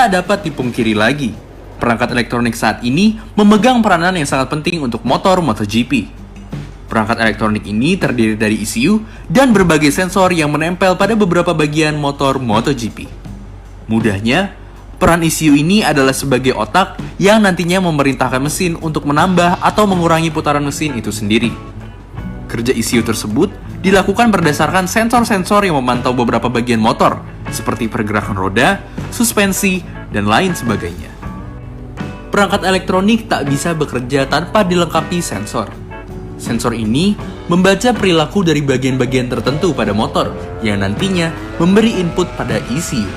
Tak dapat dipungkiri lagi, perangkat elektronik saat ini memegang peranan yang sangat penting untuk motor MotoGP. Perangkat elektronik ini terdiri dari ECU dan berbagai sensor yang menempel pada beberapa bagian motor MotoGP. Mudahnya, peran ECU ini adalah sebagai otak yang nantinya memerintahkan mesin untuk menambah atau mengurangi putaran mesin itu sendiri. Kerja ECU tersebut dilakukan berdasarkan sensor-sensor yang memantau beberapa bagian motor, seperti pergerakan roda, suspensi, dan lain sebagainya. Perangkat elektronik tak bisa bekerja tanpa dilengkapi sensor. Sensor ini membaca perilaku dari bagian-bagian tertentu pada motor yang nantinya memberi input pada ECU.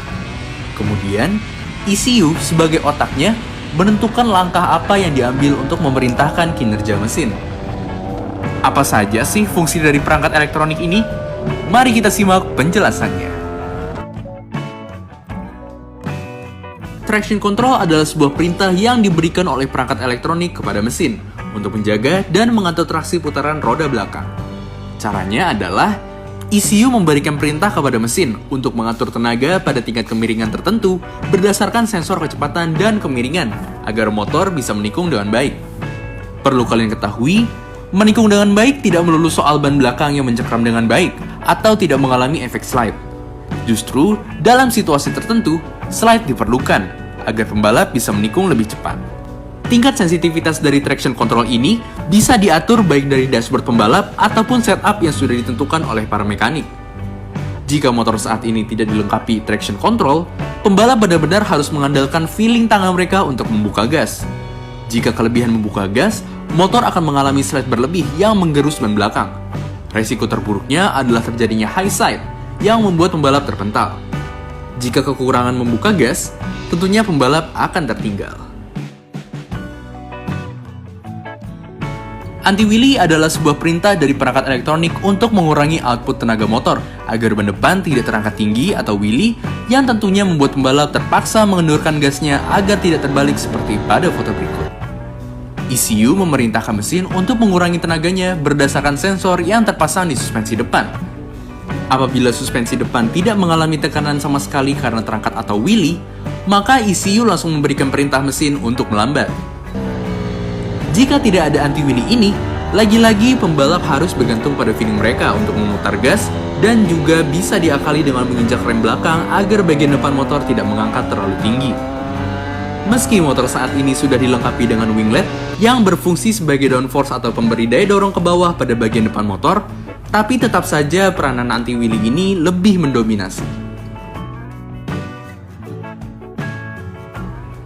Kemudian, ECU sebagai otaknya menentukan langkah apa yang diambil untuk memerintahkan kinerja mesin. Apa saja sih fungsi dari perangkat elektronik ini? Mari kita simak penjelasannya. Traction control adalah sebuah perintah yang diberikan oleh perangkat elektronik kepada mesin untuk menjaga dan mengatur traksi putaran roda belakang. Caranya adalah ECU memberikan perintah kepada mesin untuk mengatur tenaga pada tingkat kemiringan tertentu berdasarkan sensor kecepatan dan kemiringan agar motor bisa menikung dengan baik. Perlu kalian ketahui, menikung dengan baik tidak melulu soal ban belakang yang mencekram dengan baik atau tidak mengalami efek slide. Justru, dalam situasi tertentu, slide diperlukan agar pembalap bisa menikung lebih cepat. Tingkat sensitivitas dari traction control ini bisa diatur baik dari dashboard pembalap ataupun setup yang sudah ditentukan oleh para mekanik. Jika motor saat ini tidak dilengkapi traction control, pembalap benar-benar harus mengandalkan feeling tangan mereka untuk membuka gas. Jika kelebihan membuka gas, motor akan mengalami slide berlebih yang menggerus ban belakang. Resiko terburuknya adalah terjadinya high side yang membuat pembalap terpental. Jika kekurangan membuka gas, tentunya pembalap akan tertinggal. Anti-wheelie adalah sebuah perintah dari perangkat elektronik untuk mengurangi output tenaga motor agar ban depan tidak terangkat tinggi atau wheelie yang tentunya membuat pembalap terpaksa mengendurkan gasnya agar tidak terbalik seperti pada foto berikut. ECU memerintahkan mesin untuk mengurangi tenaganya berdasarkan sensor yang terpasang di suspensi depan. Apabila suspensi depan tidak mengalami tekanan sama sekali karena terangkat atau wheelie, maka ECU langsung memberikan perintah mesin untuk melambat. Jika tidak ada anti-wheelie ini, lagi-lagi pembalap harus bergantung pada feeling mereka untuk memutar gas dan juga bisa diakali dengan menginjak rem belakang agar bagian depan motor tidak mengangkat terlalu tinggi. Meski motor saat ini sudah dilengkapi dengan winglet yang berfungsi sebagai downforce atau pemberi daya dorong ke bawah pada bagian depan motor, tapi tetap saja peranan anti-wheelie ini lebih mendominasi.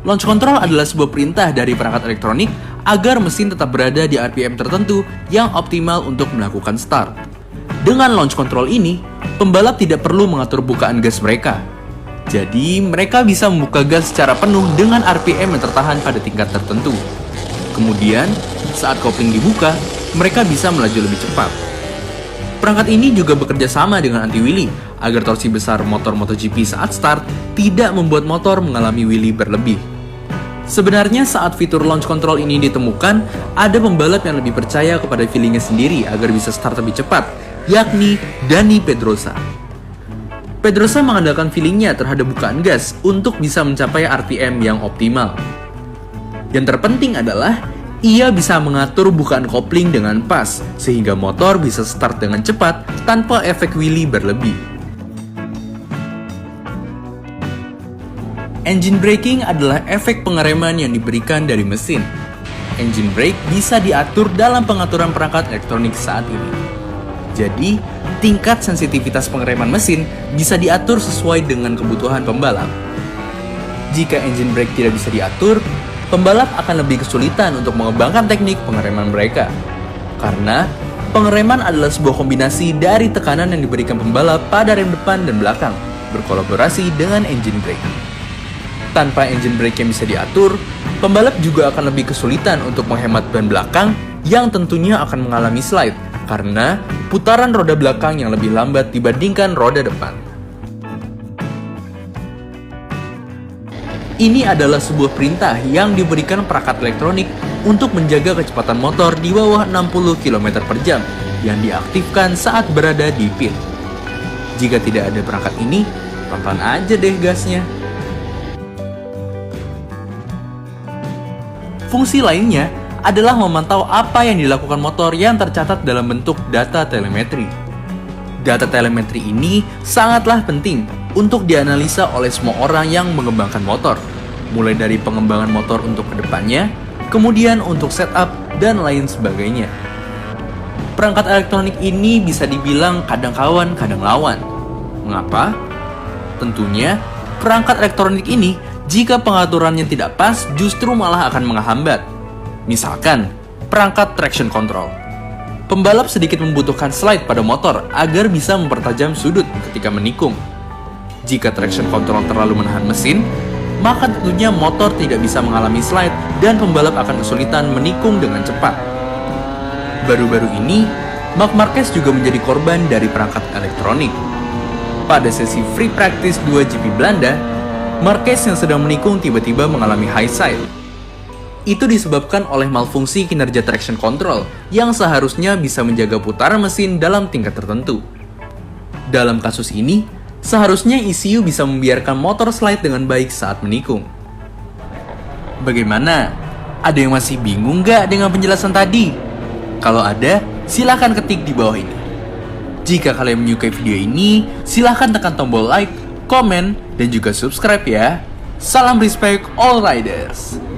Launch control adalah sebuah perintah dari perangkat elektronik agar mesin tetap berada di RPM tertentu yang optimal untuk melakukan start. Dengan launch control ini, pembalap tidak perlu mengatur bukaan gas mereka. Jadi, mereka bisa membuka gas secara penuh dengan RPM yang tertahan pada tingkat tertentu. Kemudian, saat kopling dibuka, mereka bisa melaju lebih cepat. Perangkat ini juga bekerja sama dengan anti-wheelie agar torsi besar motor MotoGP saat start tidak membuat motor mengalami wheelie berlebih. Sebenarnya saat fitur launch control ini ditemukan, ada pembalap yang lebih percaya kepada feelingnya sendiri agar bisa start lebih cepat, yakni Dani Pedrosa. Pedrosa mengandalkan feelingnya terhadap bukaan gas untuk bisa mencapai RPM yang optimal. Yang terpenting adalah ia bisa mengatur bukaan kopling dengan pas, sehingga motor bisa start dengan cepat tanpa efek wheelie berlebih. Engine braking adalah efek pengereman yang diberikan dari mesin. Engine brake bisa diatur dalam pengaturan perangkat elektronik saat ini. Jadi, tingkat sensitivitas pengereman mesin bisa diatur sesuai dengan kebutuhan pembalap. Jika engine brake tidak bisa diatur, pembalap akan lebih kesulitan untuk mengembangkan teknik pengereman mereka. Karena pengereman adalah sebuah kombinasi dari tekanan yang diberikan pembalap pada rem depan dan belakang, berkolaborasi dengan engine brake. Tanpa engine brake yang bisa diatur, pembalap juga akan lebih kesulitan untuk menghemat ban belakang yang tentunya akan mengalami slide karena putaran roda belakang yang lebih lambat dibandingkan roda depan. Ini adalah sebuah perintah yang diberikan perangkat elektronik untuk menjaga kecepatan motor di bawah 60 km per jam yang diaktifkan saat berada di pit. Jika tidak ada perangkat ini, pelan-pelan aja deh gasnya. Fungsi lainnya adalah memantau apa yang dilakukan motor yang tercatat dalam bentuk data telemetri. Data telemetri ini sangatlah penting untuk dianalisa oleh semua orang yang mengembangkan motor, mulai dari pengembangan motor untuk kedepannya, kemudian untuk setup, dan lain sebagainya. Perangkat elektronik ini bisa dibilang kadang kawan, kadang lawan. Mengapa? Tentunya, perangkat elektronik ini jika pengaturannya tidak pas justru malah akan menghambat. Misalkan, perangkat traction control. Pembalap sedikit membutuhkan slide pada motor agar bisa mempertajam sudut ketika menikung. Jika traction control terlalu menahan mesin, maka tentunya motor tidak bisa mengalami slide dan pembalap akan kesulitan menikung dengan cepat. Baru-baru ini, Marc Marquez juga menjadi korban dari perangkat elektronik. Pada sesi free practice 2 GP Belanda, Marquez yang sedang menikung tiba-tiba mengalami high side. Itu disebabkan oleh malfungsi kinerja traction control yang seharusnya bisa menjaga putaran mesin dalam tingkat tertentu. Dalam kasus ini, seharusnya ECU bisa membiarkan motor slide dengan baik saat menikung. Bagaimana? Ada yang masih bingung nggak dengan penjelasan tadi? Kalau ada, silahkan ketik di bawah ini. Jika kalian menyukai video ini, silahkan tekan tombol like, komen, dan juga subscribe ya. Salam respect all riders!